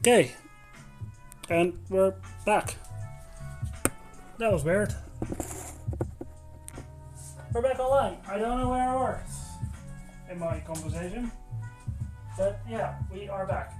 Okay, and we're back. That was weird. We're back online. I don't know where I was in my conversation, but yeah, we are back.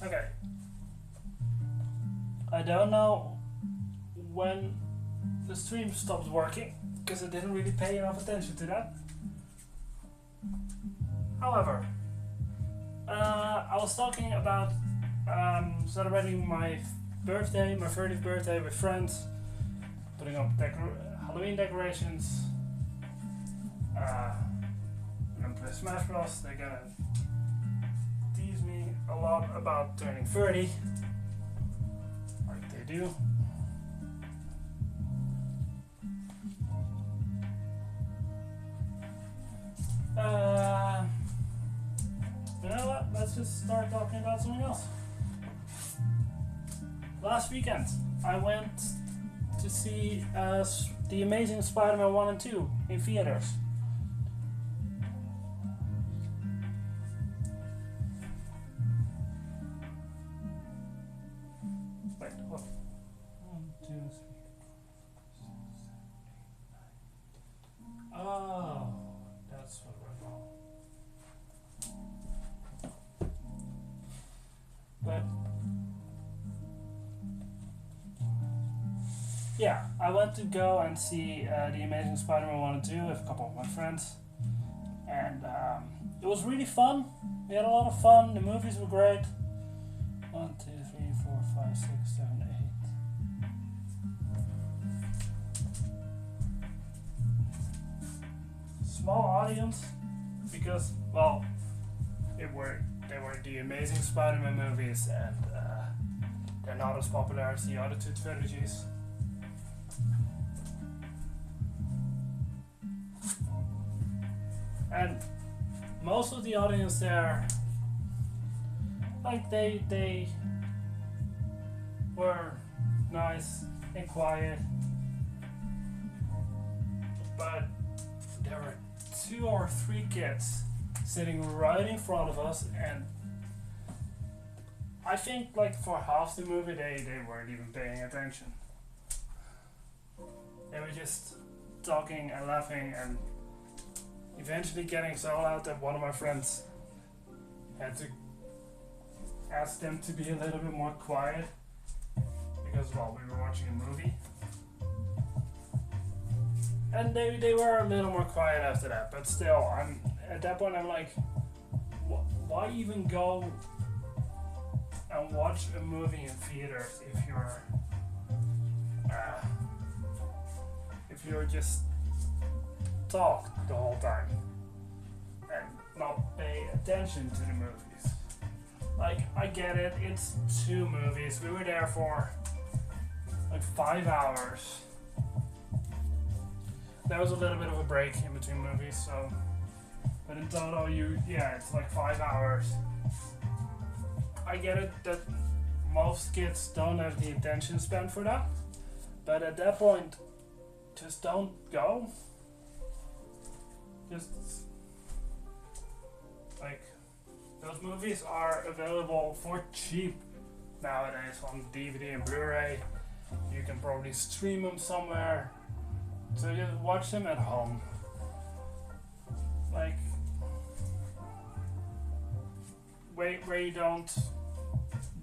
Okay. I don't know when the stream stopped working because I didn't really pay enough attention to that. However, I was talking about celebrating my birthday, my 30th birthday with friends, putting up Halloween decorations. We're gonna play Smash Bros. They're gonna tease me a lot about turning 30, like they do. You know what? Let's just start talking about something else. Last weekend, I went to see The Amazing Spider-Man 1 and 2 in theaters. Wait, what? 1, 2, 3, 4, 5, 6, 7, 8, 9. Oh, that's what we're on. But yeah, I went to go and see The Amazing Spider-Man 1 and 2 with a couple of my friends, and it was really fun. We had a lot of fun. The movies were great. 1, 2, 3, 4, 5, 6, 7, 8. Small audience because, well, they were the Amazing Spider-Man movies, and they're not as popular as the other two trilogies. And most of the audience there, like they were nice and quiet, but there were 2 or 3 kids sitting right in front of us, and I think like for half the movie they weren't even paying attention. They were just talking and laughing, and eventually getting so loud that one of my friends had to ask them to be a little bit more quiet because, well, we were watching a movie. And they were a little more quiet after that, but still, at that point I'm like, why even go and watch a movie in theaters if you're just talk the whole time and not pay attention to the movies? Like, I get it, it's 2 movies. We were there for like 5 hours. There was a little bit of a break in between movies, so. But in total, it's like 5 hours. I get it that most kids don't have the attention span for that. But at that point, just don't go. Just like, those movies are available for cheap nowadays on DVD and Blu-ray. You can probably stream them somewhere, so just watch them at home. Like, where you don't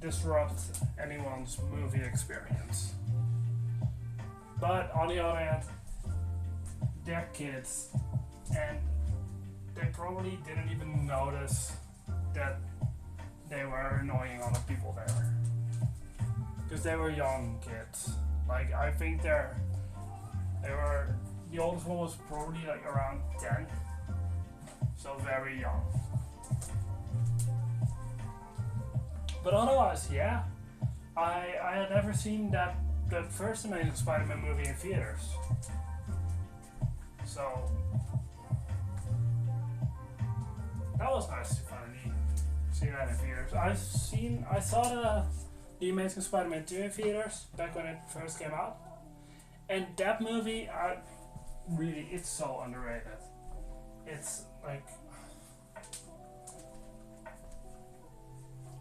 disrupt anyone's movie experience. But on the other hand, they're kids, and they probably didn't even notice that they were annoying other people there. Because they were young kids. Like, I think the oldest one was probably like around 10. So very young. But otherwise, yeah. I had never seen the first Amazing Spider-Man movie in theaters. So that was nice to finally see that in theaters. I saw the Amazing Spider-Man 2 in theaters back when it first came out. And that movie, it's so underrated. It's like,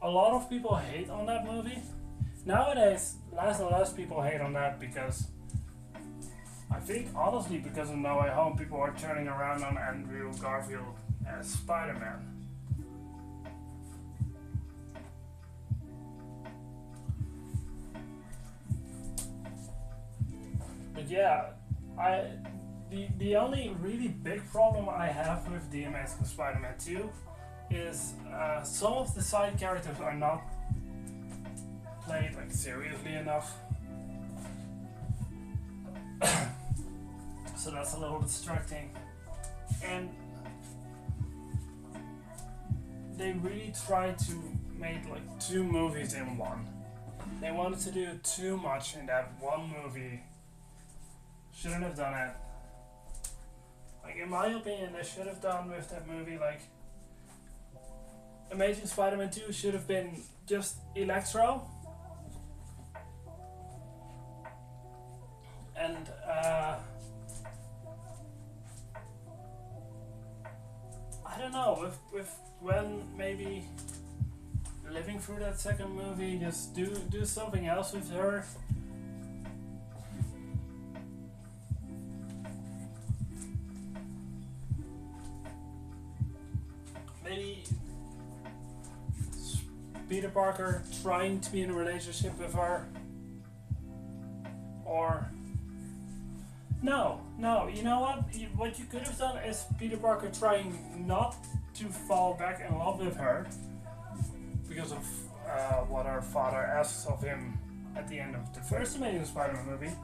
a lot of people hate on that movie. Nowadays, less and less people hate on that because, I think honestly because of No Way Home, people are turning around on Andrew Garfield as Spider-Man. But yeah, the only really big problem I have with The Amazing Spider-Man 2 is some of the side characters are not played like seriously enough. So that's a little distracting. And they really tried to make like 2 movies in one. They wanted to do too much in that one movie. Shouldn't have done it. Like, in my opinion, they should have done with that movie, like, Amazing Spider-Man 2 should have been just Electro. And, I don't know, with when maybe living through that second movie, just do something else with her. Maybe Peter Parker trying to be in a relationship with her, or no, you know what you could have done is Peter Parker trying not to fall back in love with her because of what her father asks of him at the end of the first Amazing Spider-Man movie.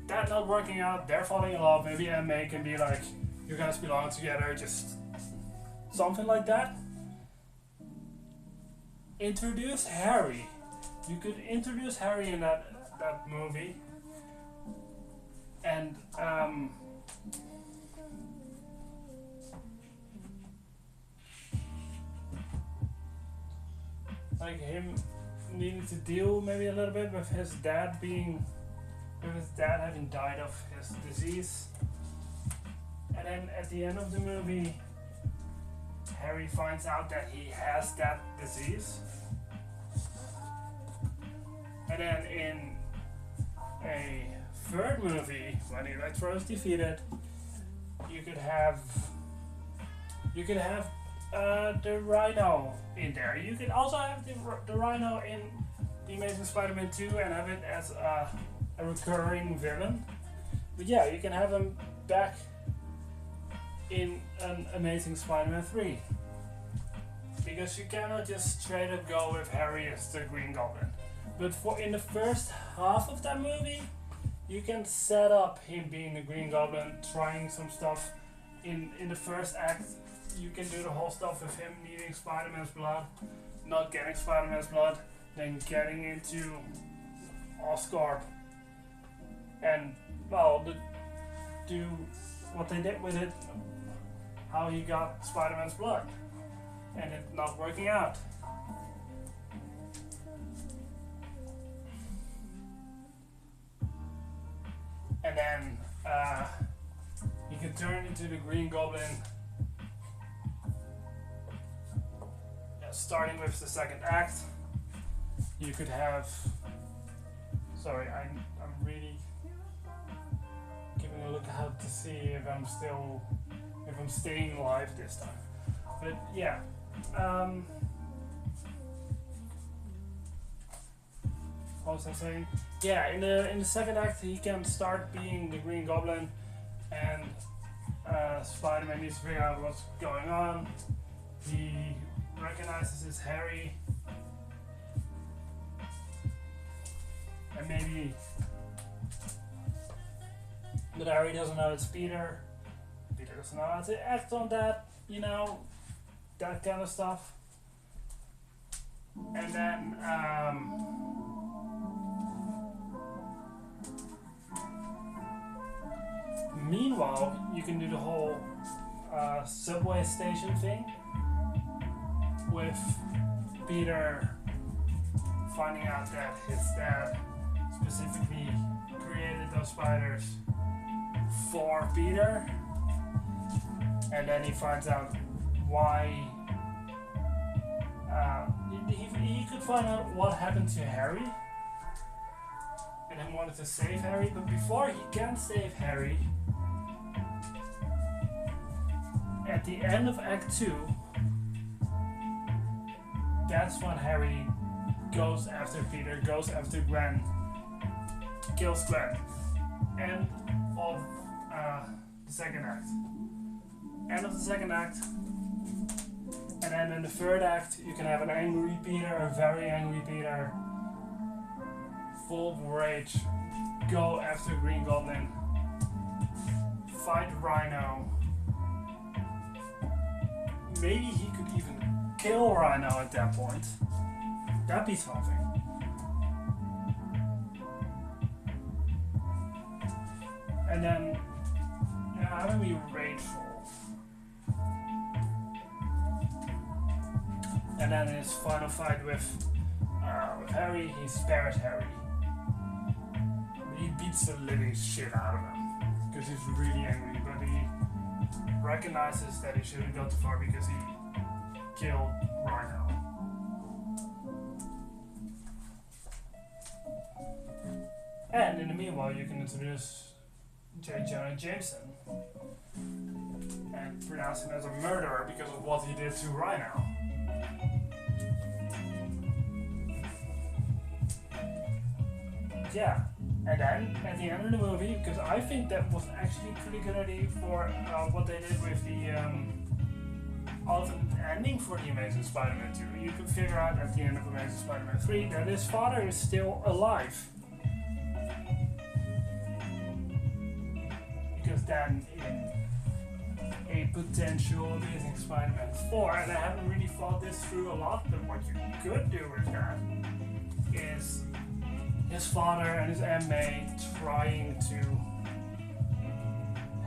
That not working out, they're falling in love, maybe Aunt May can be like, you guys belong together, just something like that. Introduce Harry. You could introduce Harry in that movie, and like him needing to deal maybe a little bit with his dad having died of his disease. And then at the end of the movie, Harry finds out that he has that disease. And then in a third movie, when Electro is defeated, you could have the Rhino in there. You could also have the Rhino in The Amazing Spider-Man 2 and have it as a recurring villain. But yeah, you can have him back in an Amazing Spider-Man 3. Because you cannot just straight up go with Harry as the Green Goblin. But in the first half of that movie, you can set up him being the Green Goblin, trying some stuff in the first act you can do the whole stuff with him needing Spider-Man's blood, not getting Spider-Man's blood, then getting into Oscorp, and well, do what they did with it, how he got Spider-Man's blood, and it not working out. And then he could turn into the Green Goblin, starting with the second act. You could have, sorry, I'm really giving a look out to see if I'm staying alive this time. But yeah, what was I saying? Yeah, in the second act he can start being the Green Goblin, and Spider-Man needs to figure out what's going on. He recognizes it's Harry, and maybe but Harry doesn't know it's Peter. Peter doesn't know how to act on that, you know, that kind of stuff. And then meanwhile, you can do the whole subway station thing with Peter finding out that his dad specifically created those spiders for Peter, and then he finds out why. He could find out what happened to Harry, and then wanted to save Harry, but before he can save Harry, at the end of Act 2, that's when Harry goes after Peter, goes after Gwen, kills Gwen. End of the second act. End of the second act. And then in the third act, you can have an angry Peter, a very angry Peter, full of rage, go after Green Goblin, fight Rhino. Maybe he could even kill Rhino at that point. That'd be something. And then, yeah, I'm gonna be rageful. And then in his final fight with Harry, he spares Harry. He beats the living shit out of him because he's really angry, but he recognizes that he shouldn't go too far because he killed Rhino. And in the meanwhile, you can introduce J. Jonah Jameson and pronounce him as a murderer because of what he did to Rhino. Yeah, and then at the end of the movie, because I think that was actually a pretty good idea for what they did with the alternate ending for the Amazing Spider-Man 2. You can figure out at the end of Amazing Spider-Man 3 that his father is still alive. Because then in a potential Amazing Spider-Man 4, and I haven't really thought this through a lot, but what you could do with that is his father and his MA trying to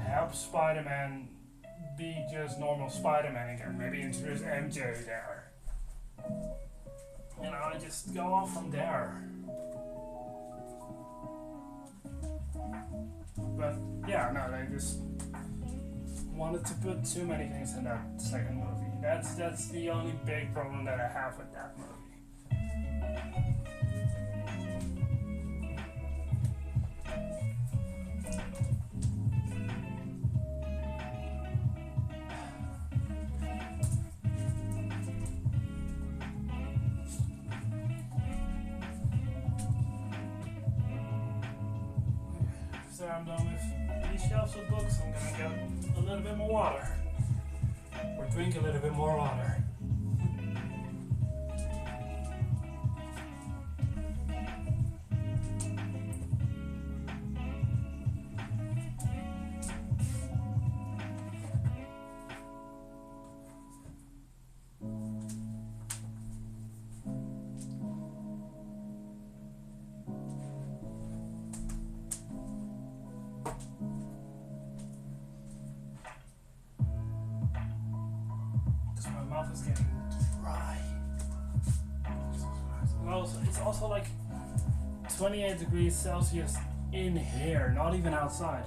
help Spider-Man be just normal Spider-Man again. Maybe introduce MJ there. You know, and just go on from there. But yeah, no, they just wanted to put too many things in that second movie. That's the only big problem that I have with that movie. So I'm done with these shelves of books. I'm gonna get a little bit more water, or drink a little bit more water. is getting dry. Well, it's also like 28 degrees Celsius in here, not even outside.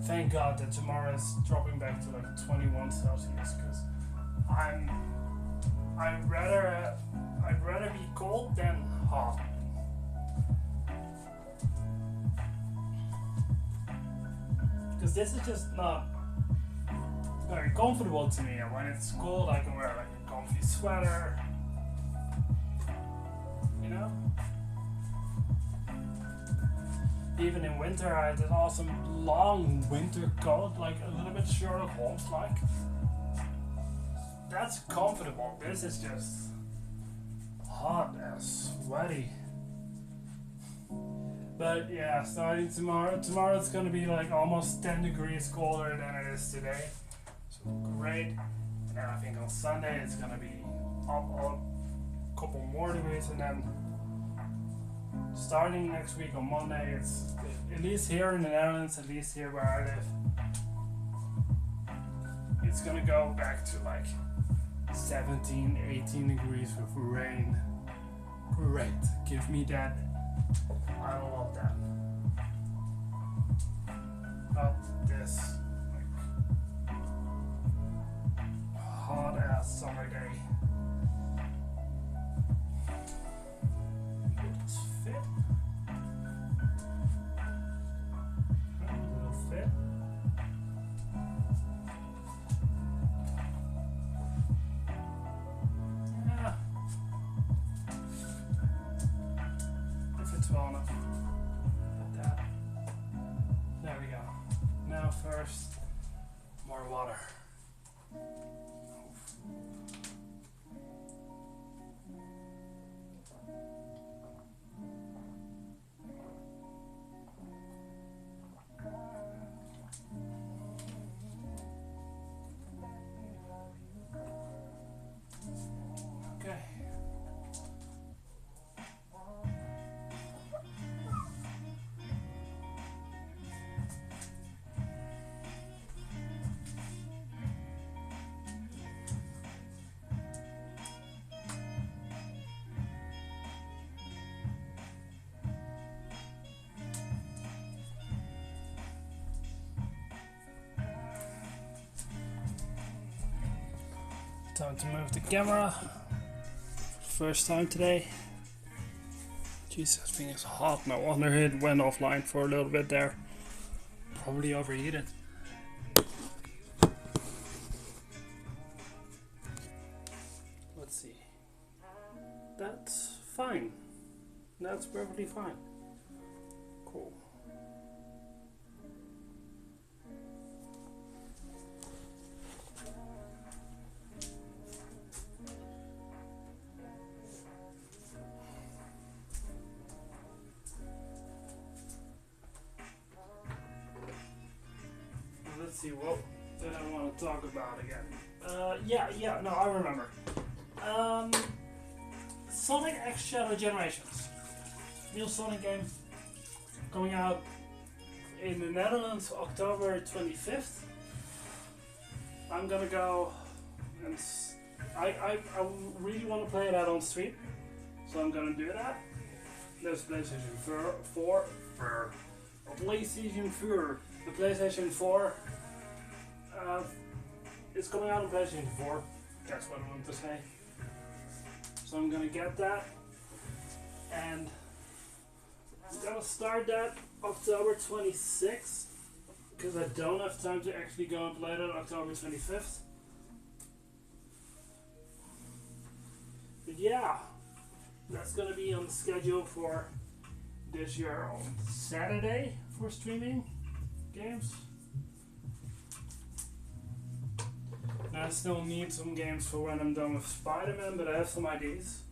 Thank God that tomorrow is dropping back to like 21 Celsius, because I'd rather be cold than hot. Because this is just not very comfortable to me. And when it's cold, I can wear like a comfy sweater, you know. Even in winter, I had an awesome long winter coat, like a little bit Sherlock Holmes like. That's comfortable. This is just hot and sweaty. But yeah, starting tomorrow it's gonna be like almost 10 degrees colder than it is today. So great. And then I think on Sunday it's gonna be up a couple more degrees, and then starting next week on Monday, it's at least here in the Netherlands, at least here where I live, it's gonna go back to like 17, 18 degrees with rain. Great, give me that. I love that. Not this like hot ass summer day. Let's fit. A little fit. Yeah. If it's well enough. Like that. There we go. Now first, more water. Okay. Time to move the camera. First time today. Jesus, this thing is hot. No wonder it went offline for a little bit there. Probably overheated. Let's see. That's fine. That's perfectly fine. Cool. Let's see, what did I want to talk about again? No, I remember. Sonic X Shadow Generations. New Sonic game coming out in the Netherlands October 25th. I'm gonna go and I really want to play that on stream, so I'm gonna do that. There's PlayStation 4, PlayStation 4. The PlayStation 4 is coming out on PlayStation 4. That's what I wanted to say. So I'm gonna get that, and I'm gonna start that October 26th, because I don't have time to actually go and play it on October 25th. But yeah, that's gonna be on the schedule for this year on Saturday for streaming games. And I still need some games for when I'm done with Spider-Man, but I have some ideas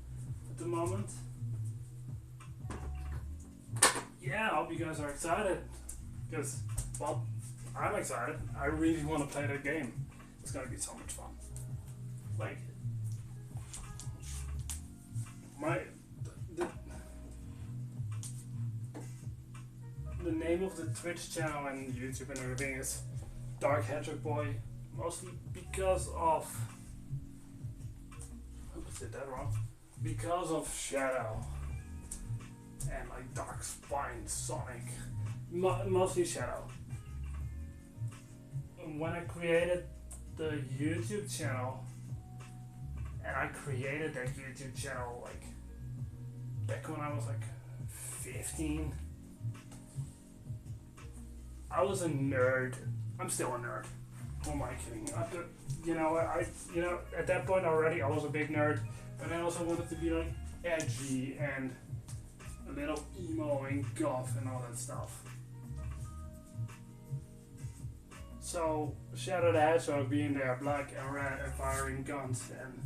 at the moment. Yeah, I hope you guys are excited, because, well, I'm excited. I really want to play that game. It's gonna be so much fun. Like, the name of the Twitch channel and YouTube and everything is Dark Hedgehog Boy, mostly because of said that wrong. Because of Shadow and like Dark Spine, Sonic, mostly Shadow. And when I created the YouTube channel, and I created that YouTube channel like back when I was like 15. I was a nerd. I'm still a nerd. Who am I kidding? At that point already I was a big nerd, but I also wanted to be like edgy and a little emo and goth and all that stuff. So Shadow the Hedgehog being there, black and red and firing guns and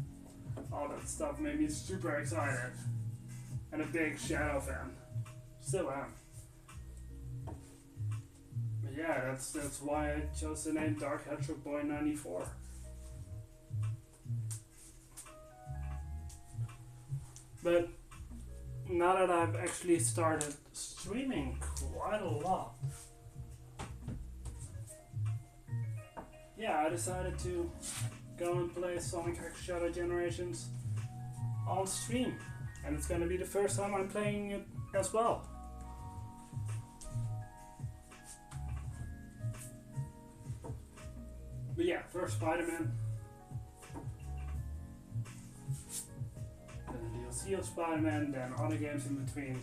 all that stuff made me super excited and a big Shadow fan. Still am. But yeah, that's why I chose the name Dark Hedgehog Boy 94. But now that I've actually started streaming quite a lot, yeah, I decided to go and play Sonic X Shadow Generations on stream. And it's gonna be the first time I'm playing it as well. But yeah, first Spider-Man. Then the DLC of Spider-Man, then other games in between.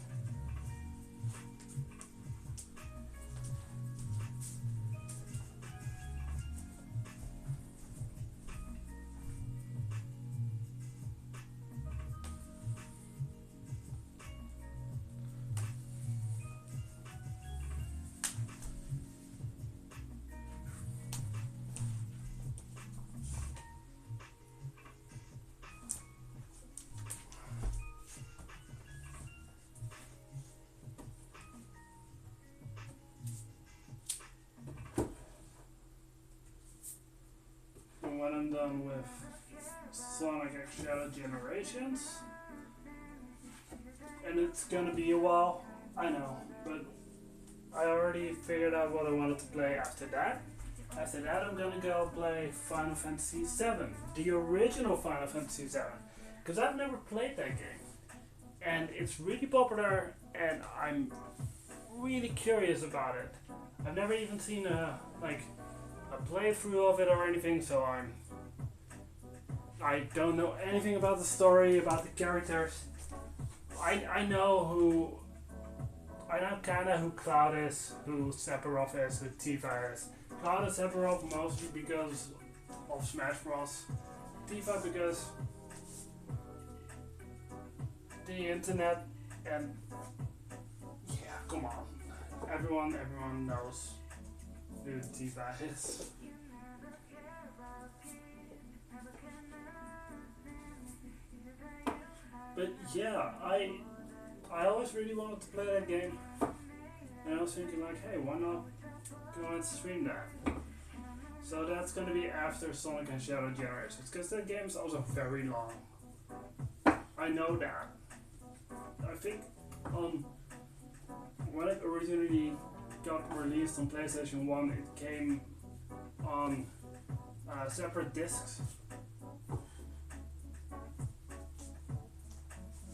When I'm done with Sonic X Shadow Generations, and it's gonna be a while, I know, but I already figured out what I wanted to play after that. After that I'm gonna go play Final Fantasy VII, the original Final Fantasy VII, because I've never played that game, and it's really popular, and I'm really curious about it. I've never even seen a playthrough of it or anything, so I don't know anything about the story, about the characters. I know kinda who Cloud is, who Sephiroth is, who Tifa is. Cloud and Sephiroth mostly because of Smash Bros. Tifa because the internet, and yeah, come on. Everyone knows who Tifa is. But yeah, I always really wanted to play that game, and I was thinking like, hey, why not go and stream that? So that's gonna be after Sonic and Shadow Generations, because that game's also very long. I know that. I think when it originally got released on PlayStation 1, it came on separate discs.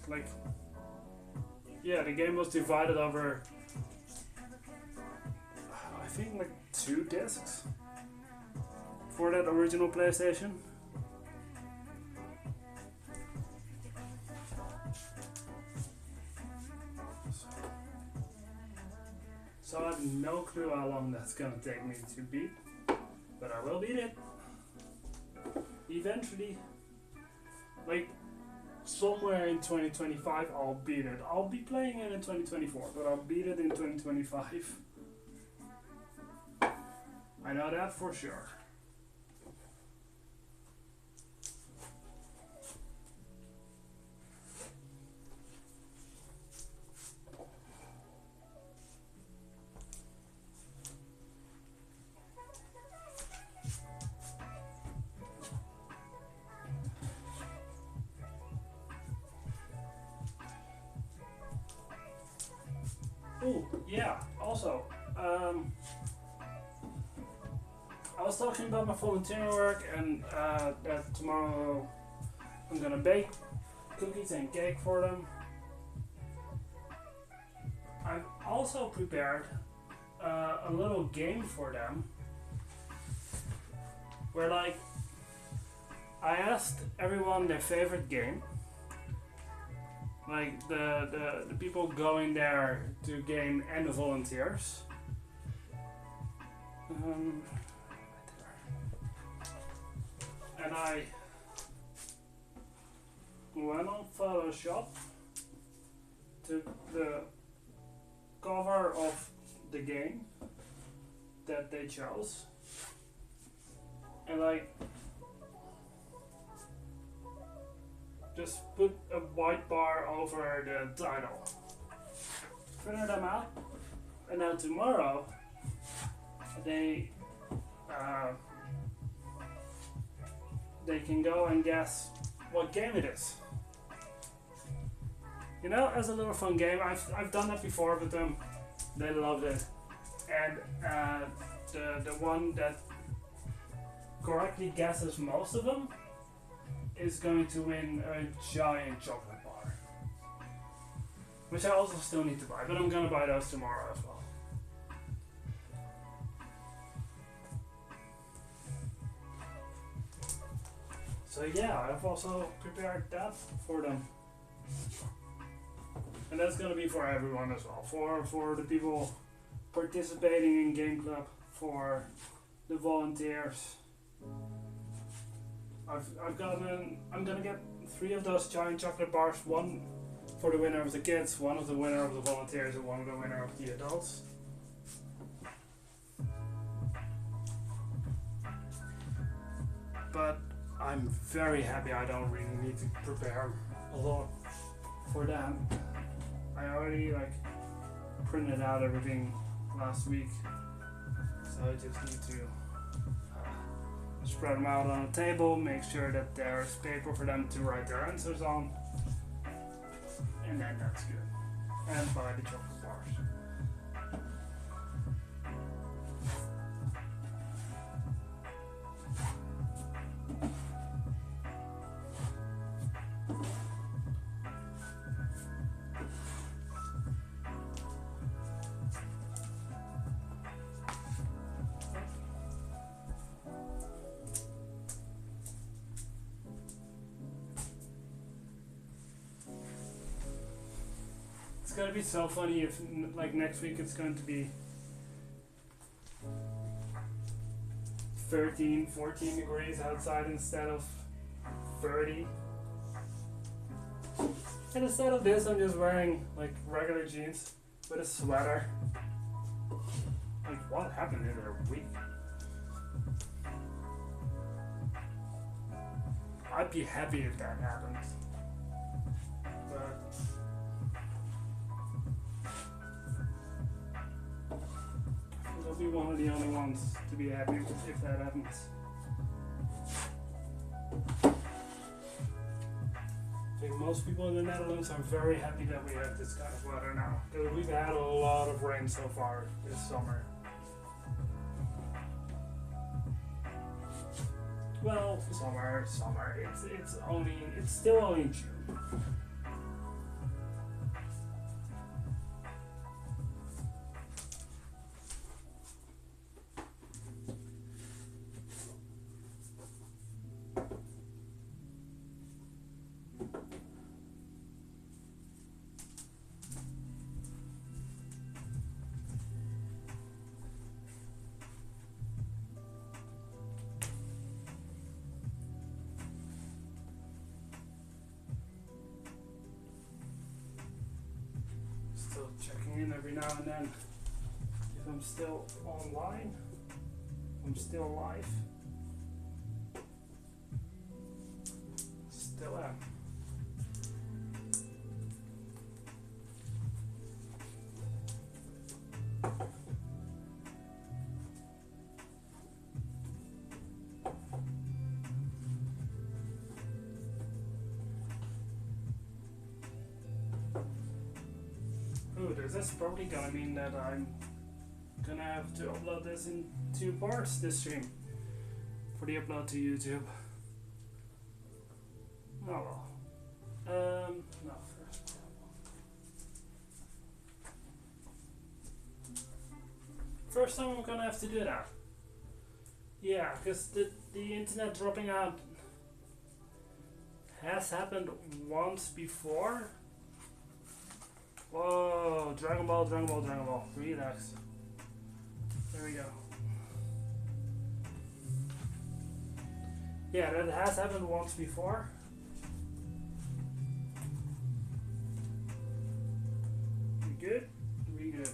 Like, yeah, the game was divided over, I think, like 2 discs for that original PlayStation. So I have no clue how long that's gonna take me to beat, but I will beat it eventually. Like, somewhere in 2025 I'll beat it. I'll be playing it in 2024, but I'll beat it in 2025. I know that for sure. Oh, yeah, also, I was talking about my volunteering work, and that tomorrow I'm gonna bake cookies and cake for them. I've also prepared a little game for them where like I asked everyone their favorite game, like the people going there to game and the volunteers. And I went on Photoshop, took the cover of the game that they chose, and like just put a white bar over the title, printed them out, and now tomorrow they can go and guess what game it is. You know, as a little fun game. I've done that before with them. They loved it, and the one that correctly guesses most of them is going to win a giant chocolate bar, which I also still need to buy, but I'm gonna buy those tomorrow as well. So yeah, I've also prepared that for them. And that's gonna be for everyone as well. For the people participating in Game Club, for the volunteers. I'm gonna get 3 of those giant chocolate bars, one for the winner of the kids, one of the winner of the volunteers, and one of the winner of the adults. But I'm very happy I don't really need to prepare a lot for them. I already like printed out everything last week, so I just need to spread them out on a table, make sure that there's paper for them to write their answers on, and then that's good. And buy the chocolate bars. It's gonna be so funny if like next week it's going to be 13, 14 degrees outside instead of 30. And instead of this I'm just wearing like regular jeans with a sweater. Like what happened in a week? I'd be happy if that happened. But I'll be one of the only ones to be happy if that happens. I think most people in the Netherlands are very happy that we have this kind of weather now, because we've had a lot of rain so far this summer. Well, summer, it's still only June. Still checking in every now and then if I'm still online, I'm still live. Still am. This is probably gonna mean that I'm gonna have to upload this in 2 parts, this stream, for the upload to YouTube. well. No, first. First time I'm gonna have to do that. Yeah, because the internet dropping out has happened once before. Whoa, Dragon Ball, Dragon Ball, Dragon Ball. Relax. There we go. Yeah, that has happened once before. We good? We good.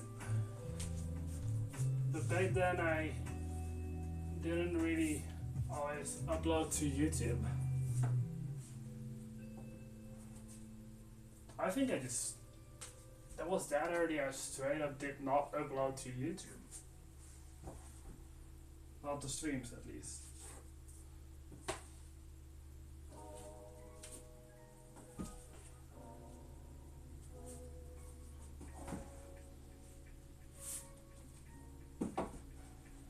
But back then I didn't really always upload to YouTube. I think I just, that was that early, I straight up did not upload to YouTube. Not the streams at least.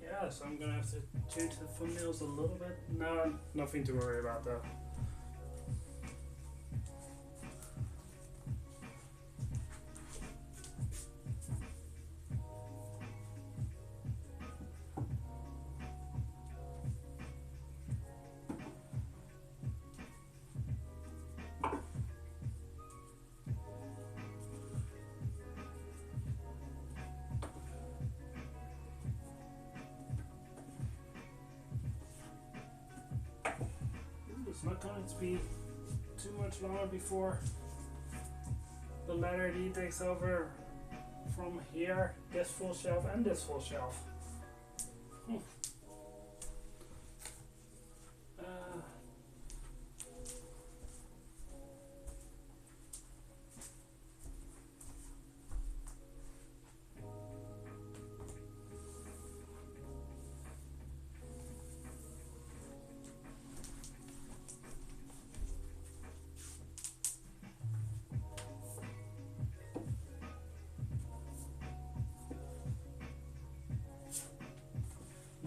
Yeah, so I'm gonna have to change the thumbnails a little bit. No, nothing to worry about though. It's not going to be too much longer before the letter D takes over from here, this full shelf and this full shelf.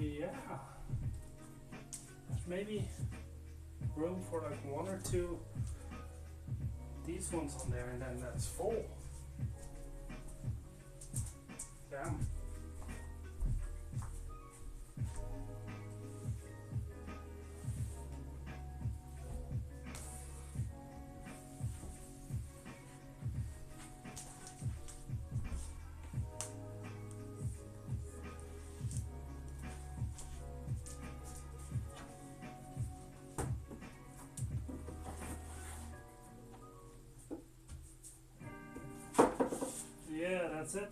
Yeah, there's maybe room for like one or two these ones on there, and then that's full. Damn. Yeah, that's it.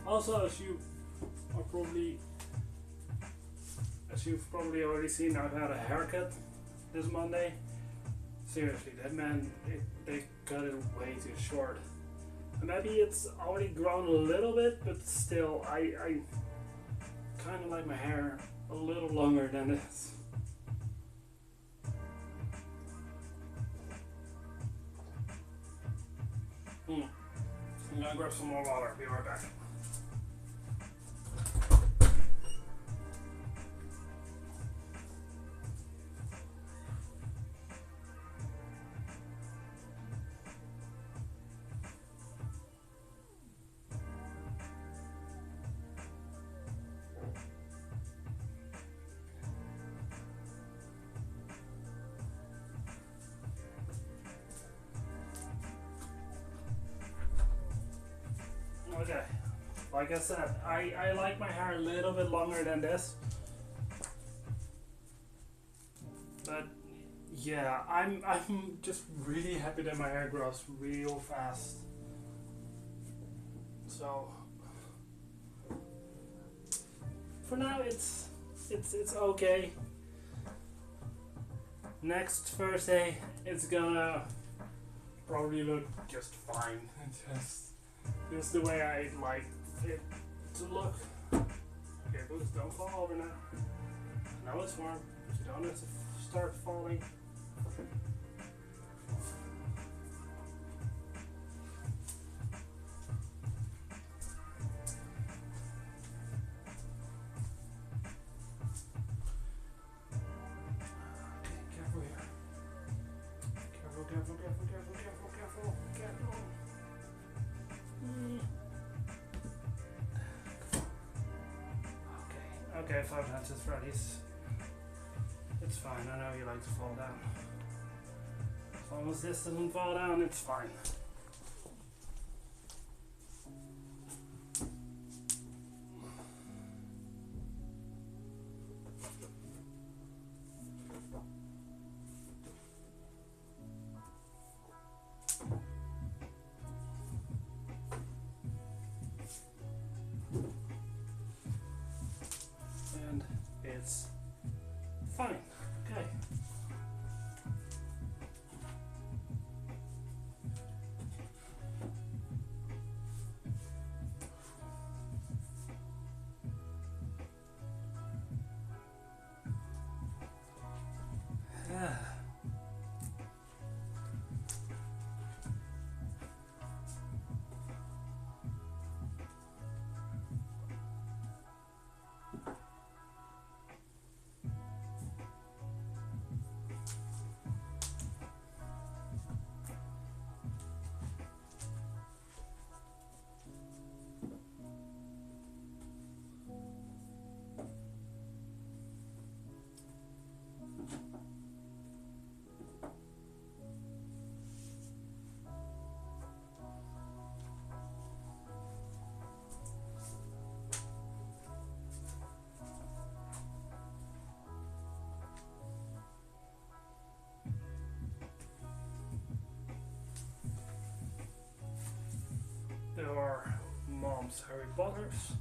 Also, as you've probably already seen, I've had a haircut this Monday. Seriously, that man, they cut it way too short. And maybe it's already grown a little bit, but still, I kind of like my hair a little longer than this. I'm gonna grab some more water, be right back. Okay, like I said, I like my hair a little bit longer than this, but yeah, I'm just really happy that my hair grows real fast. So for now, it's okay. Next Thursday, it's gonna probably look just fine. Just the way I like it to look. Okay, boots, don't fall over now. know it's warm, but you don't have to start falling. Okay, careful here. Careful, careful, careful, careful, careful, careful, careful. Okay, 5 touches, Freddy's. It's fine, I know you like to fall down. As long as this doesn't fall down, it's fine. And it's fine. Okay. There are Mom's Harry Potters.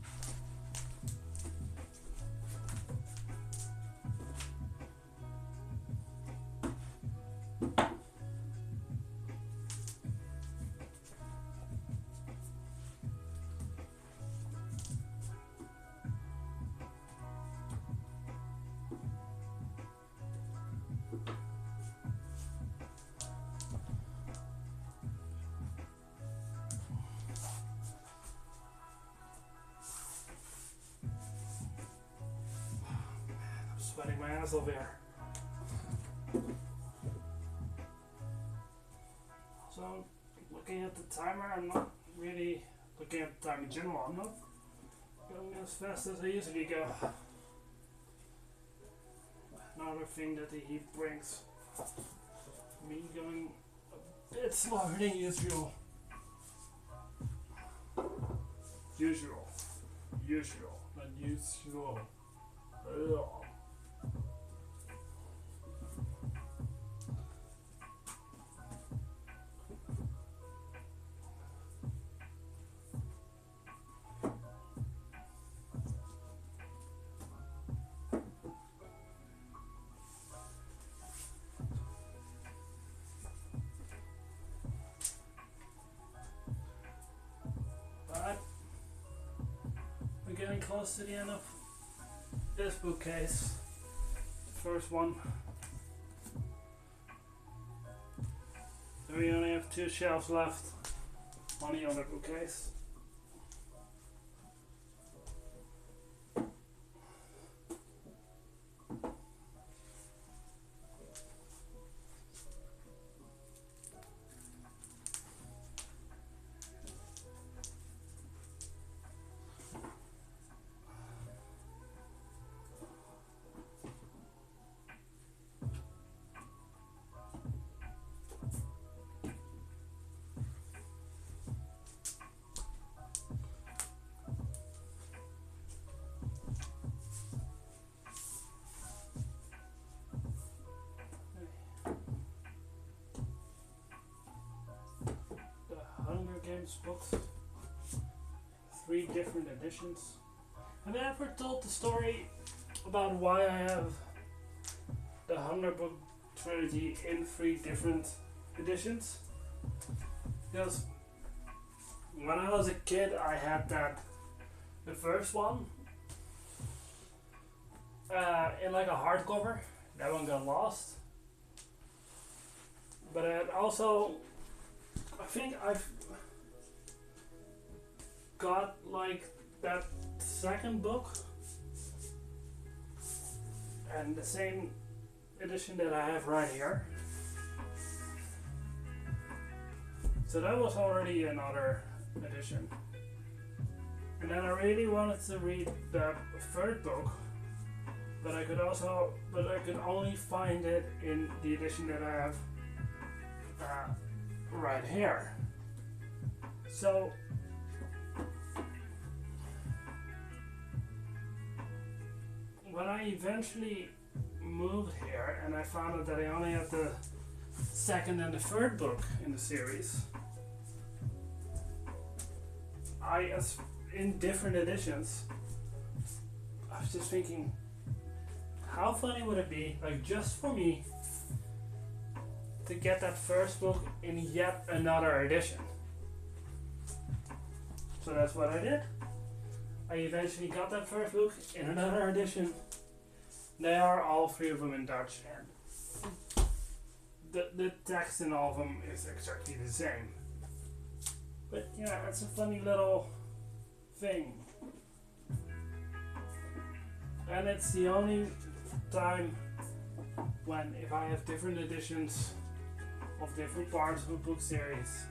Sweating my ass off here. So, looking at the timer, I'm not really looking at the time in general. I'm not going as fast as I usually go. Another thing that the heat brings, me going a bit slower than usual. Usual, not usual. Ugh. But we're getting close to the end of this bookcase. The first one. And we only have 2 shelves left on the other bookcase. Games books, 3 different editions. Have I ever told the story about why I have the 100 book trilogy in 3 different editions? Because when I was a kid I had the first one, in like a hardcover. That one got lost. But it also, I think I've got like that second book and the same edition that I have right here. So that was already another edition. And then I really wanted to read the third book, but I could only find it in the edition that I have right here. So when I eventually moved here and I found out that I only had the second and the third book in the series, in different editions, I was just thinking, how funny would it be, like just for me, to get that first book in yet another edition? So that's what I did. I eventually got that first book in another edition. They are all three of them in Dutch, and the text in all of them is exactly the same. But yeah, it's a funny little thing. And it's the only time when, if I have different editions of different parts of a book series,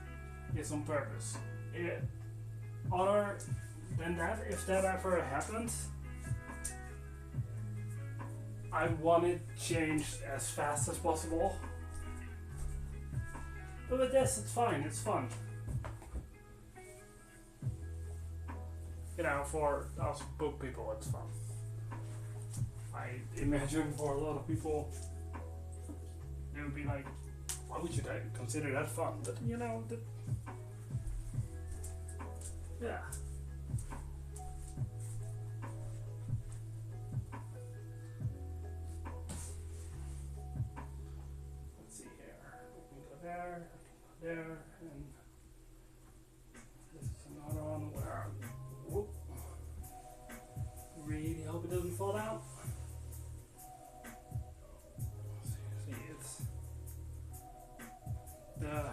it's on purpose. Other than that, if that ever happens, I want it changed as fast as possible. But with this, it's fine, it's fun. You know, for us book people, it's fun. I imagine for a lot of people, they would be like, why would you consider that fun? But you know, yeah. Let's see here. We can go there, and this is another one where whoop, really hope it doesn't fall down. See, it's the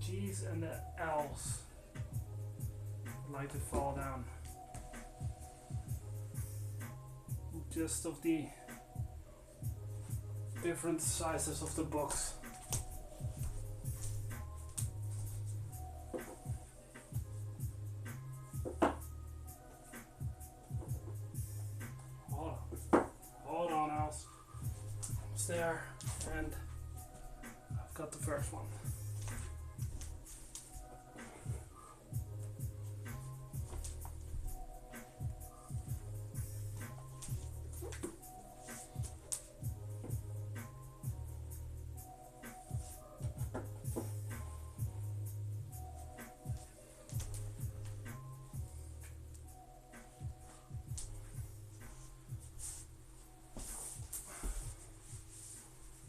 G's and the L's like to fall down. Just of the different sizes of the books. Hold on, Alice. Almost there, and I've got the first one.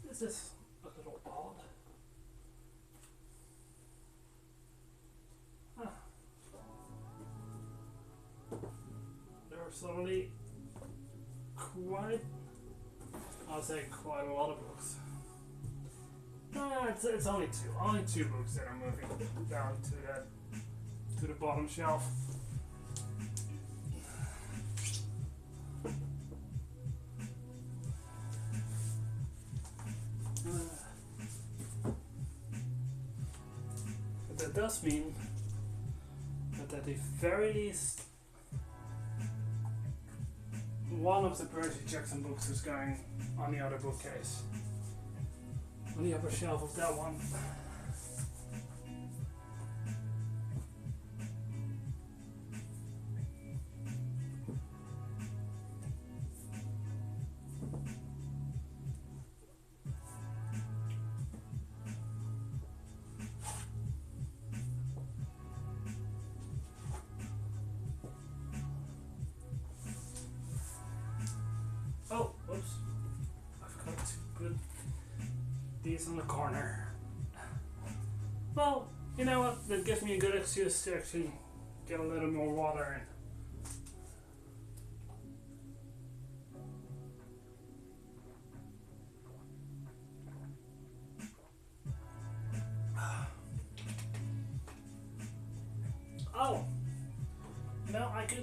This is a little odd. Huh. There are suddenly I'll say quite a lot of books. No, it's only two books that are moving down to the bottom shelf. But that does mean that at the very least one of the Percy Jackson books is going on the other bookcase, on the upper shelf of that one. Oh, whoops. I forgot to put these in the corner. Well, you know what? That gives me a good excuse to actually get a little more water in.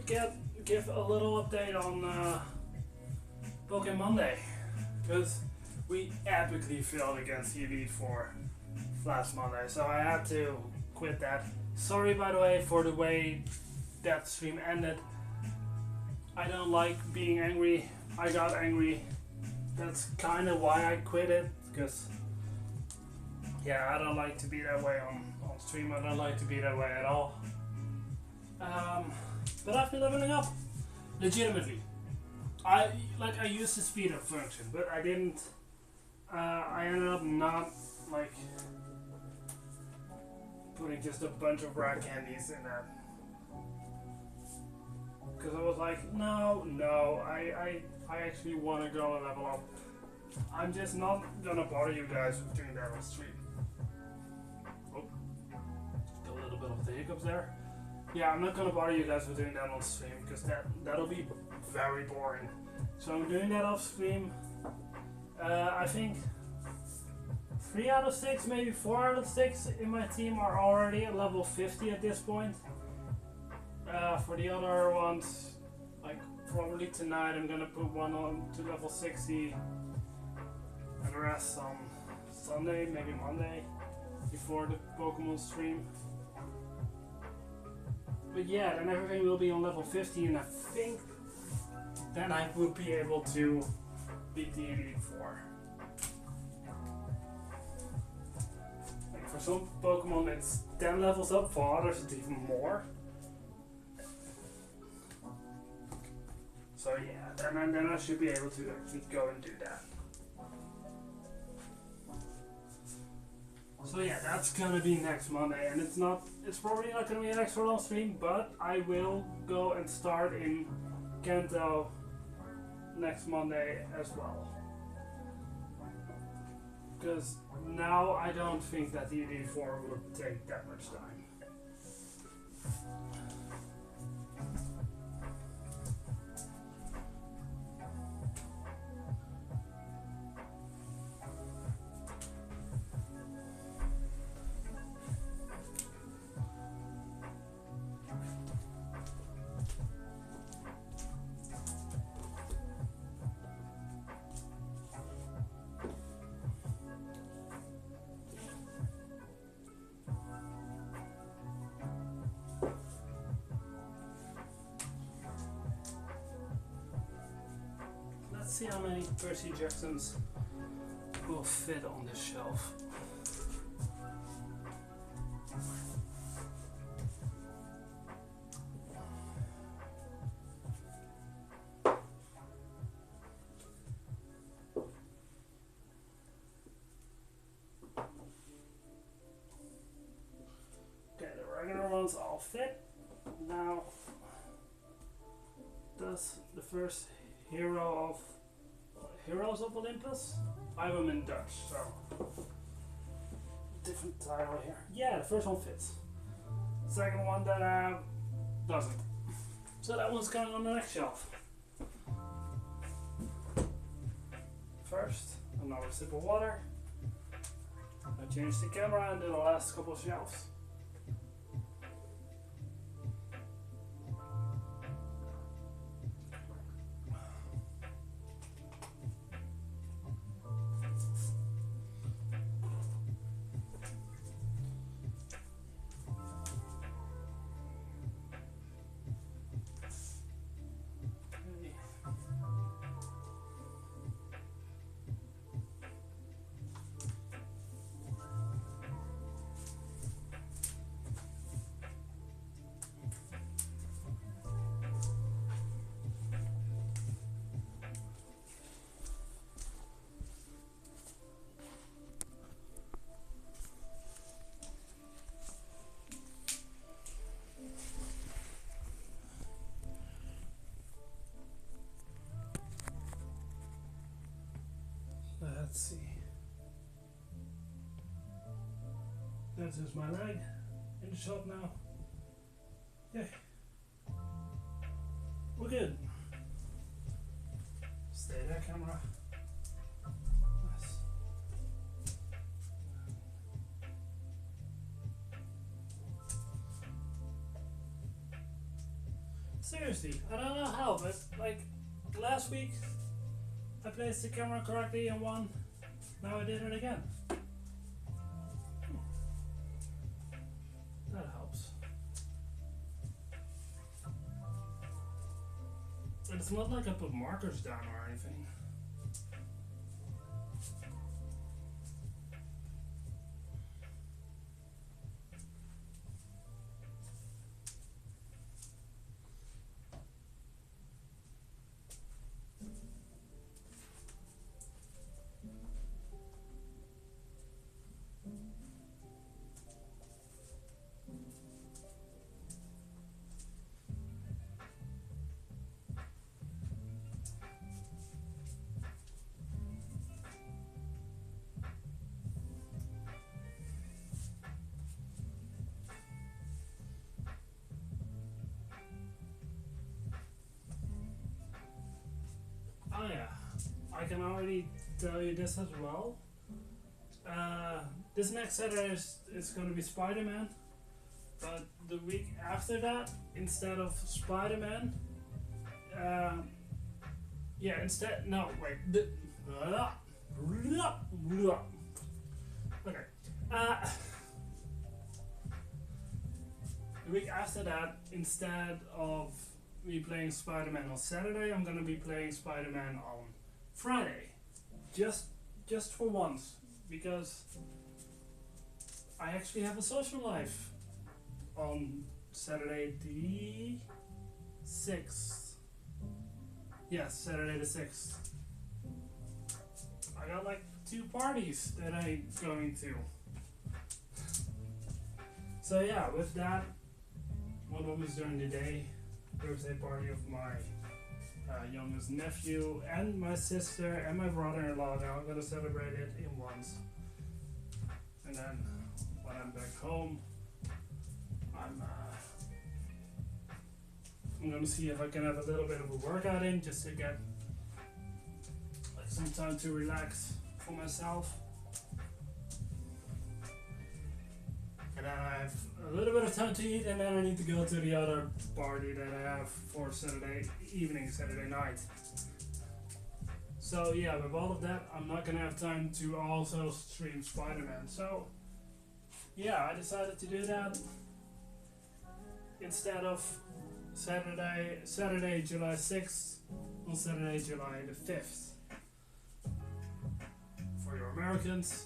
give a little update on Pokemon Monday, because we epically failed against the Elite Four last Monday, so I had to quit that. Sorry, by the way, for the way that stream ended. I don't like being angry. I got angry. That's kind of why I quit it, because yeah, I don't like to be that way on stream. I don't like to be that way at all. But I've been leveling up, legitimately. I used the speed up function, but I didn't. I ended up not like putting just a bunch of rare candies in that, because I was like, no, I actually want to go and level up. I'm just not gonna bother you guys with doing that on stream. Oh, got a little bit of the hiccups there. Yeah, I'm not gonna bother you guys with doing that on stream, because that'll be very boring. So I'm doing that off stream. I think 3 out of 6, maybe 4 out of 6 in my team are already at level 50 at this point. For the other ones, like probably tonight I'm gonna put one on to level 60 and the rest on Sunday, maybe Monday, before the Pokemon stream. But yeah, then everything will be on level 50, and I think then I will be able to beat the Elite Four. Like for some Pokemon it's 10 levels up, for others it's even more. So yeah, then I should be able to actually go and do that. So yeah, that's gonna be next Monday, and it's probably not gonna be an extra long stream, but I will go and start in Kanto next Monday as well. Because now I don't think that the Elite Four would take that much time. Let's see how many Percy Jacksons will fit on this shelf. Okay, the regular ones all fit. Now, does the first Heroes of Olympus? I have them in Dutch, so different title here. Yeah, the first one fits. Second one that doesn't. So that one's going on the next shelf. First, another sip of water. I changed the camera and do the last couple of shelves. Let's see. That's just my leg in the shop now. Yeah. We're good. Stay there, camera. Nice. Seriously, I don't know how, but like last week I placed the camera correctly and won. Now I did it again. That helps. And it's not like I put markers down or anything. Oh yeah, I can already tell you this as well. This next Saturday is going to be Spider-Man, but the week after that, instead of Spider-Man, no, wait, okay, the week after that, instead of me playing Spider-Man on Saturday, I'm gonna be playing Spider-Man on Friday, just for once, because I actually have a social life on Saturday the 6th. Yes, Saturday the 6th. I got like 2 parties that I'm going to. So yeah, with that, one of them is during the day, birthday party of my youngest nephew and my sister and my brother-in-law. Now I'm gonna celebrate it in once, and then when I'm back home, I'm gonna see if I can have a little bit of a workout in, just to get like some time to relax for myself. And then I have a little bit of time to eat, and then I need to go to the other party that I have for Saturday evening, Saturday night. So yeah, with all of that, I'm not gonna have time to also stream Spider-Man. So yeah, I decided to do that instead of Saturday July 6th on Saturday July the 5th. For your Americans,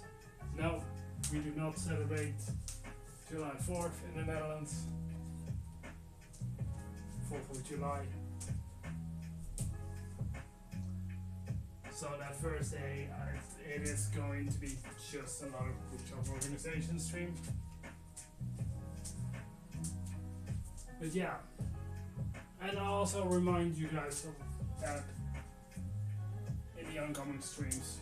no, we do not celebrate July 4th in the Netherlands, 4th of July. So that first day, it is going to be just another Good Job Organization stream. But yeah, and I'll also remind you guys of that in the oncoming streams.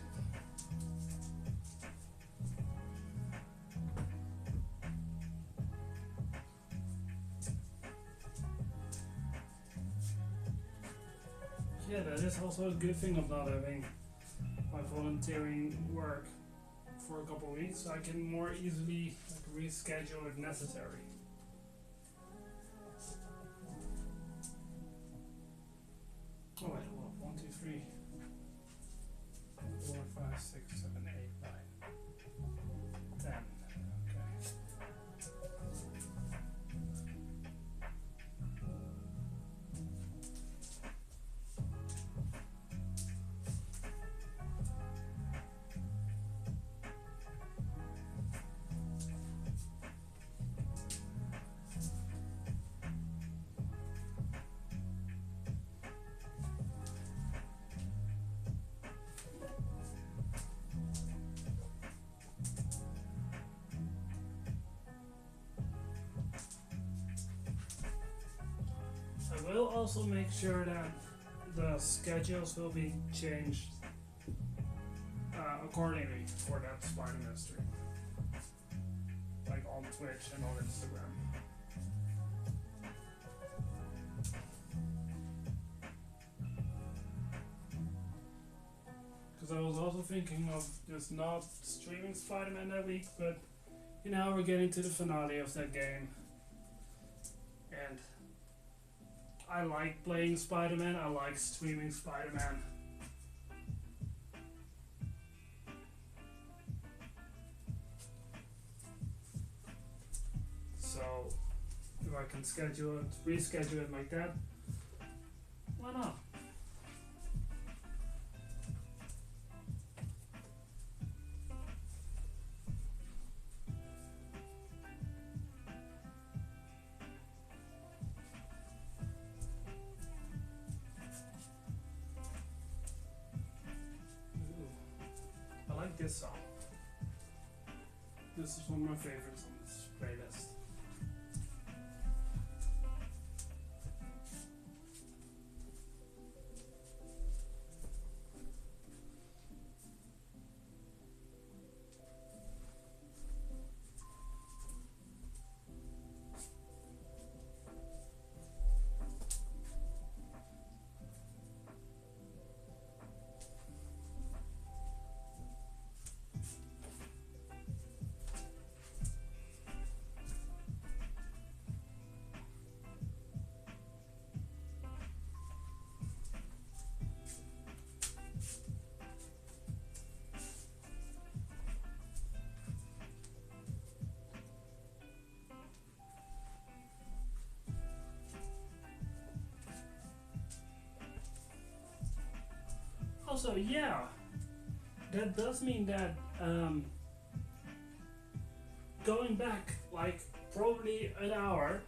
Yeah, that is also a good thing of not having my volunteering work for a couple of weeks. I can more easily reschedule if necessary. Oh wait, hold on. 1, 2, 3, 4, 5, 6, 7, 8, 9, 10. Okay. I will also make sure that the schedules will be changed accordingly for that Spider-Man stream, like on Twitch and on Instagram. Because I was also thinking of just not streaming Spider-Man that week, but you know, we're getting to the finale of that game, and I like playing Spider-Man, I like streaming Spider-Man. So if I can schedule it, reschedule it like that, why not? Ooh, I like this song. This is one of my favorites on this playlist. Also, yeah, that does mean that going back like probably an hour,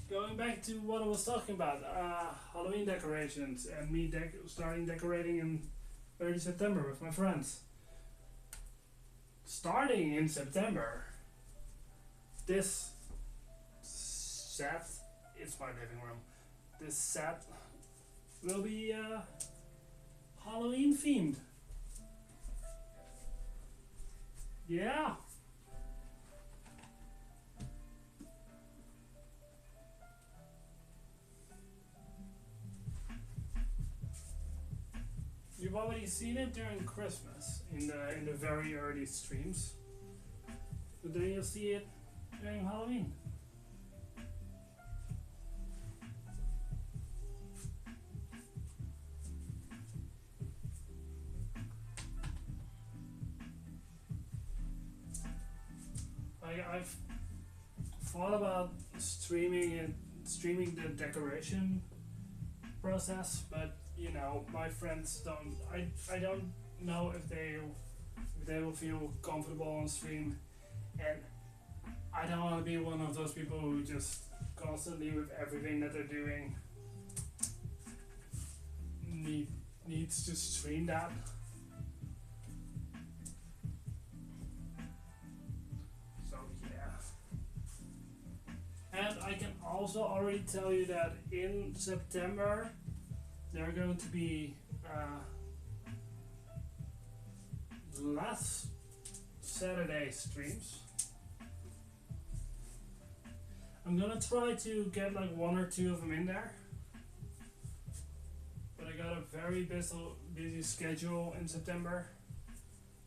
going back to what I was talking about, Halloween decorations and me starting decorating in early September with my friends. Starting in September, this set, it's my living room, this set will be Halloween themed. Yeah. You've already seen it during Christmas in the very early streams, but then you'll see it during Halloween. I've thought about streaming the decoration process, but you know, my friends don't. I don't know if they will feel comfortable on stream, and I don't want to be one of those people who just constantly with everything that they're doing needs to stream that. And I can also already tell you that in September there are going to be less Saturday streams. I'm gonna try to get like 1 or 2 of them in there, but I got a very busy schedule in September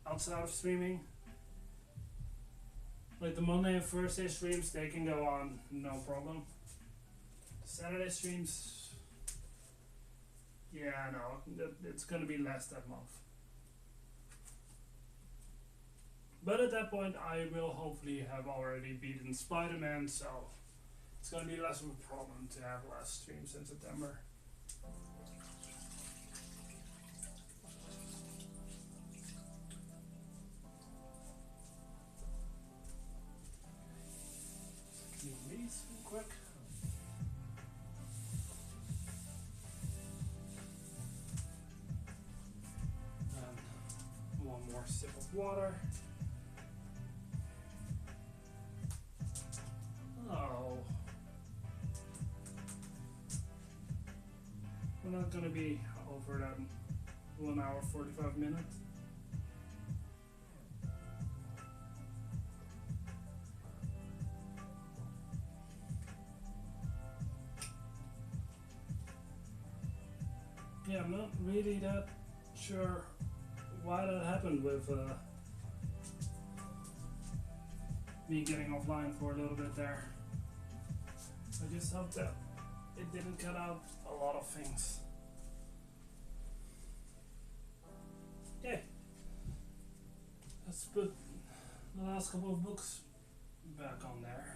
outside of streaming. Like the Monday and Thursday streams, they can go on no problem. The Saturday streams, yeah, no, it's gonna be less that month. But at that point, I will hopefully have already beaten Spider-Man, so it's gonna be less of a problem to have less streams in September. Quick. And one more sip of water. Oh. We're not gonna be over that 1 hour 45 minutes. Yeah, I'm not really that sure why that happened with me getting offline for a little bit there. I just hope that it didn't cut out a lot of things. Okay, let's put the last couple of books back on there.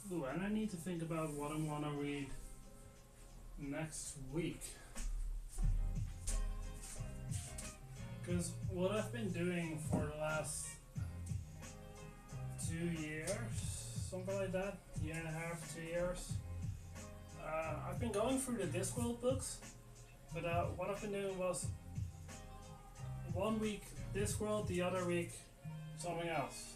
Ooh, and I need to think about what I want to read next week. Because what I've been doing for the last 2 years, something like that, year and a half, 2 years, I've been going through the Discworld books, but what I've been doing was 1 week Discworld, the other week something else.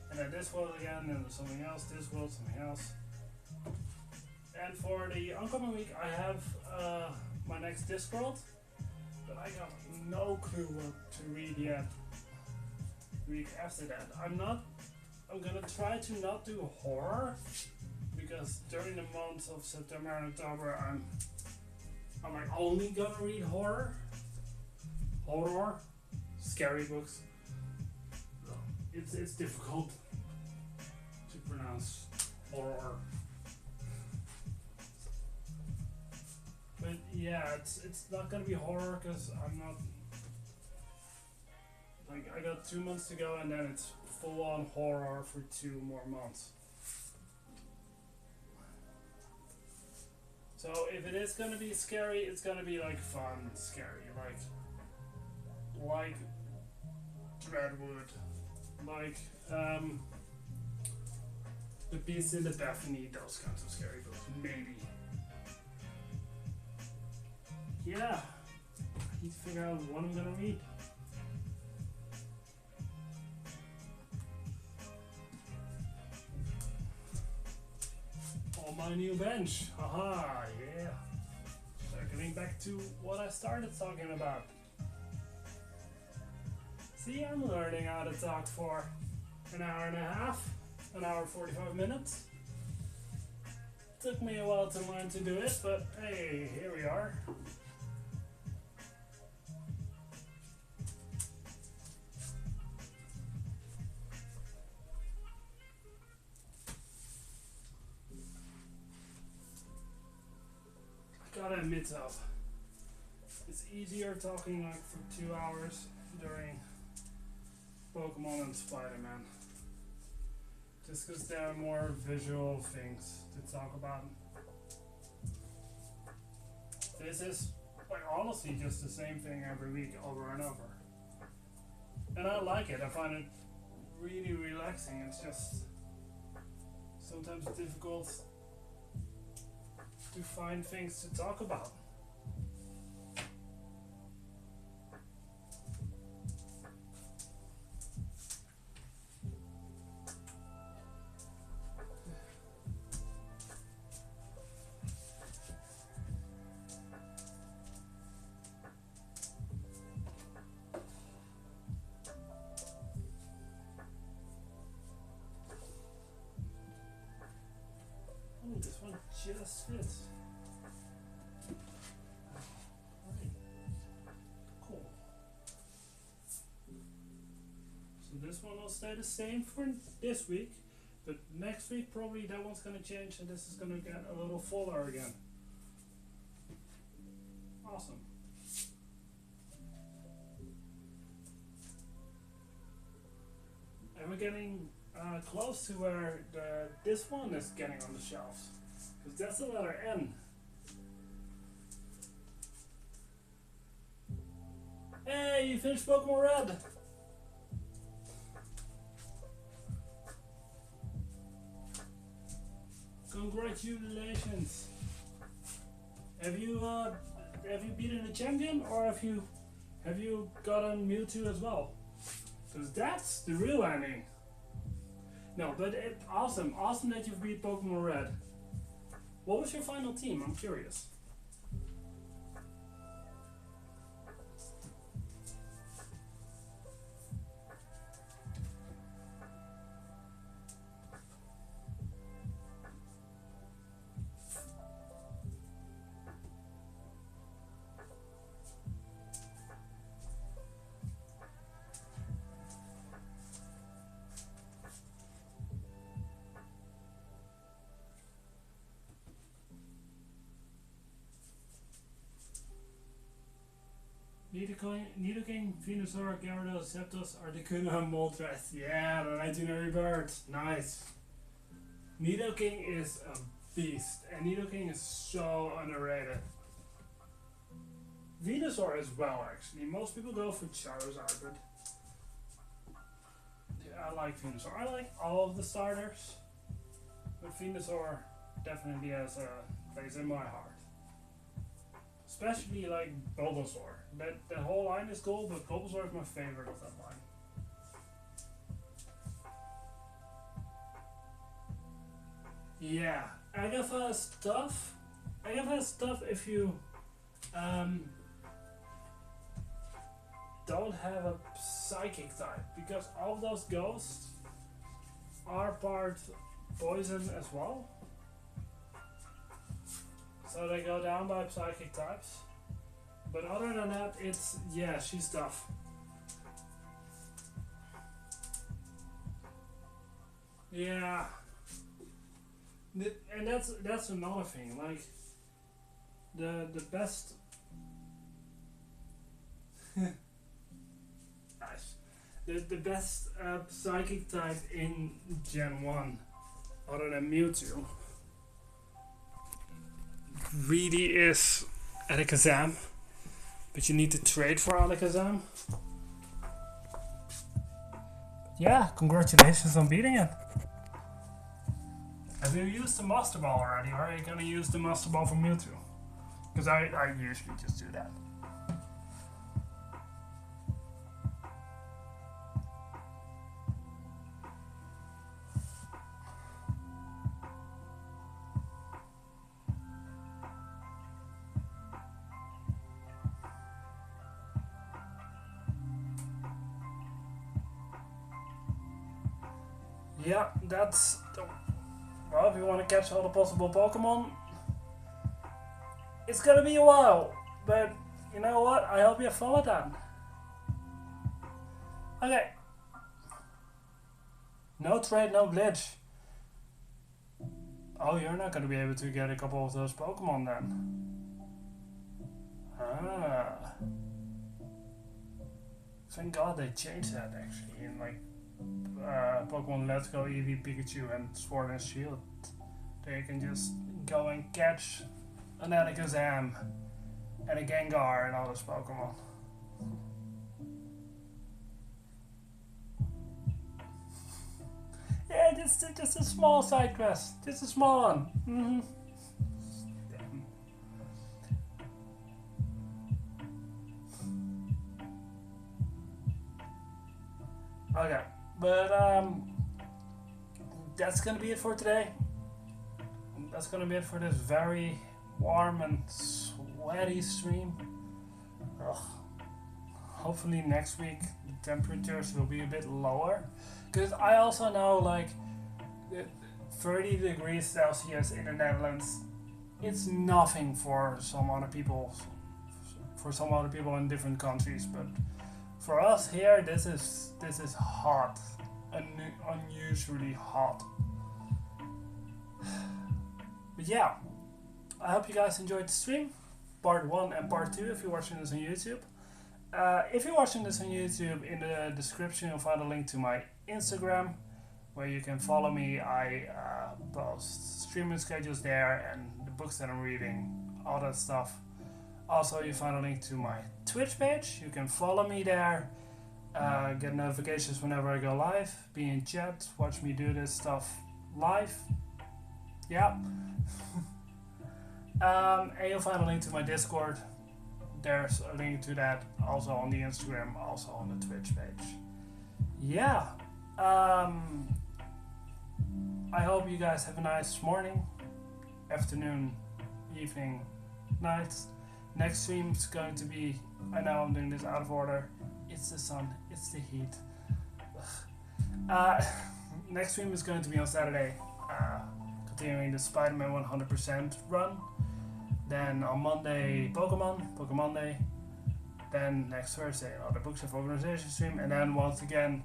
And then Discworld again, and something else, Discworld, something else. And for the oncoming week, I have my next Discworld, but I got no clue what to read yet. Week after that, I'm gonna try to not do horror, because during the months of September and October, I'm like only gonna read horror, scary books. It's difficult to pronounce horror. But yeah, it's not gonna be horror because I'm not like, I got 2 months to go and then it's full on horror for 2 more months. So if it is gonna be scary, it's gonna be like fun scary, like Dreadwood, like The Beast in the Bethany, those kinds of scary books, maybe. Yeah, I need to figure out what I'm gonna read. On my new bench, haha, yeah. Circling back to what I started talking about. See, I'm learning how to talk for an hour and a half, an hour 45 minutes. Took me a while to learn to do it, but hey, here we are. I gotta admit though, it's easier talking like for 2 hours during Pokemon and Spider-Man. Just because there are more visual things to talk about. This is like honestly just the same thing every week over and over. And I like it, I find it really relaxing. It's just sometimes difficult to find things to talk about. Oh, this one just fits. Alright. Cool. So this one will stay the same for this week, but next week probably that one's gonna change and this is gonna get a little fuller again. Awesome. And we're getting close to where this one is getting on the shelves. Because that's the letter N. Hey, you finished Pokemon Red! Congratulations! Have you beaten the champion, or have you gotten Mewtwo as well? Because that's the real ending. No, but awesome that you've beat Pokemon Red. What was your final team? I'm curious. Nidoking, Venusaur, Gyarados, Zapdos, Articuno, and Moltres. Yeah, the legendary bird. Nice. Nidoking is a beast, and Nidoking is so underrated. Venusaur as well, actually. Most people go for Charizard, but yeah, I like Venusaur. I like all of the starters, but Venusaur definitely has a place in my heart. Especially like Bulbasaur. That whole line is cool, but Bulbasaur is my favorite of that line. Yeah, Agatha has stuff. Agatha has stuff if you don't have a psychic type, because all of those ghosts are part poison as well. So they go down by psychic types. But other than that, it's, yeah, she's tough. Yeah. And that's another thing, like the best nice. The best psychic type in Gen 1, other than Mewtwo, really is Alakazam. But you need to trade for Alakazam. Yeah, congratulations on beating it. Have you used the Master Ball already, or are you gonna use the Master Ball for Mewtwo? Because I usually just do that. Yeah, that's... Well, if you want to catch all the possible Pokemon, it's gonna be a while. But, you know what? I hope you have fun with that. Okay. No trade, no glitch. Oh, you're not gonna be able to get a couple of those Pokemon then. Ah. Thank God they changed that, actually, in like Pokemon Let's Go, Eevee, Pikachu, and Sword and Shield. They can just go and catch an Alakazam and a Gengar and all those Pokemon. Yeah, just a small side quest. Just a small one. Okay, but that's gonna be it for today. That's gonna be it for this very warm and sweaty stream. Ugh. Hopefully next week the temperatures will be a bit lower, because I also know like 30 degrees Celsius in the Netherlands, it's nothing for some other people, in different countries, but for us here, this is hot, unusually hot. But yeah, I hope you guys enjoyed the stream, part 1 and part 2 if you're watching this on YouTube. If you're watching this on YouTube, in the description you'll find a link to my Instagram, where you can follow me. I post streaming schedules there and the books that I'm reading, all that stuff. Also, you find a link to my Twitch page. You can follow me there, get notifications whenever I go live, be in chat, watch me do this stuff live. Yeah. And you'll find a link to my Discord. There's a link to that also on the Instagram, also on the Twitch page. Yeah. I hope you guys have a nice morning, afternoon, evening, night. Next stream is going to be, I know I'm doing this out of order. It's the sun, it's the heat. Next stream is going to be on Saturday, continuing the Spider-Man 100% run. Then on Monday, Pokemon Day. Then next Thursday, another Books of Organization stream. And then once again,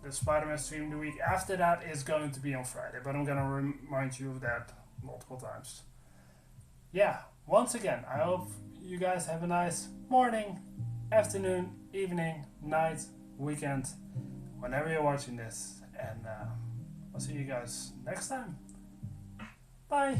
the Spider-Man stream the week after that is going to be on Friday. But I'm going to remind you of that multiple times. Yeah, once again, I hope you guys have a nice morning, afternoon, evening, night, weekend, whenever you're watching this. And I'll see you guys next time. Bye.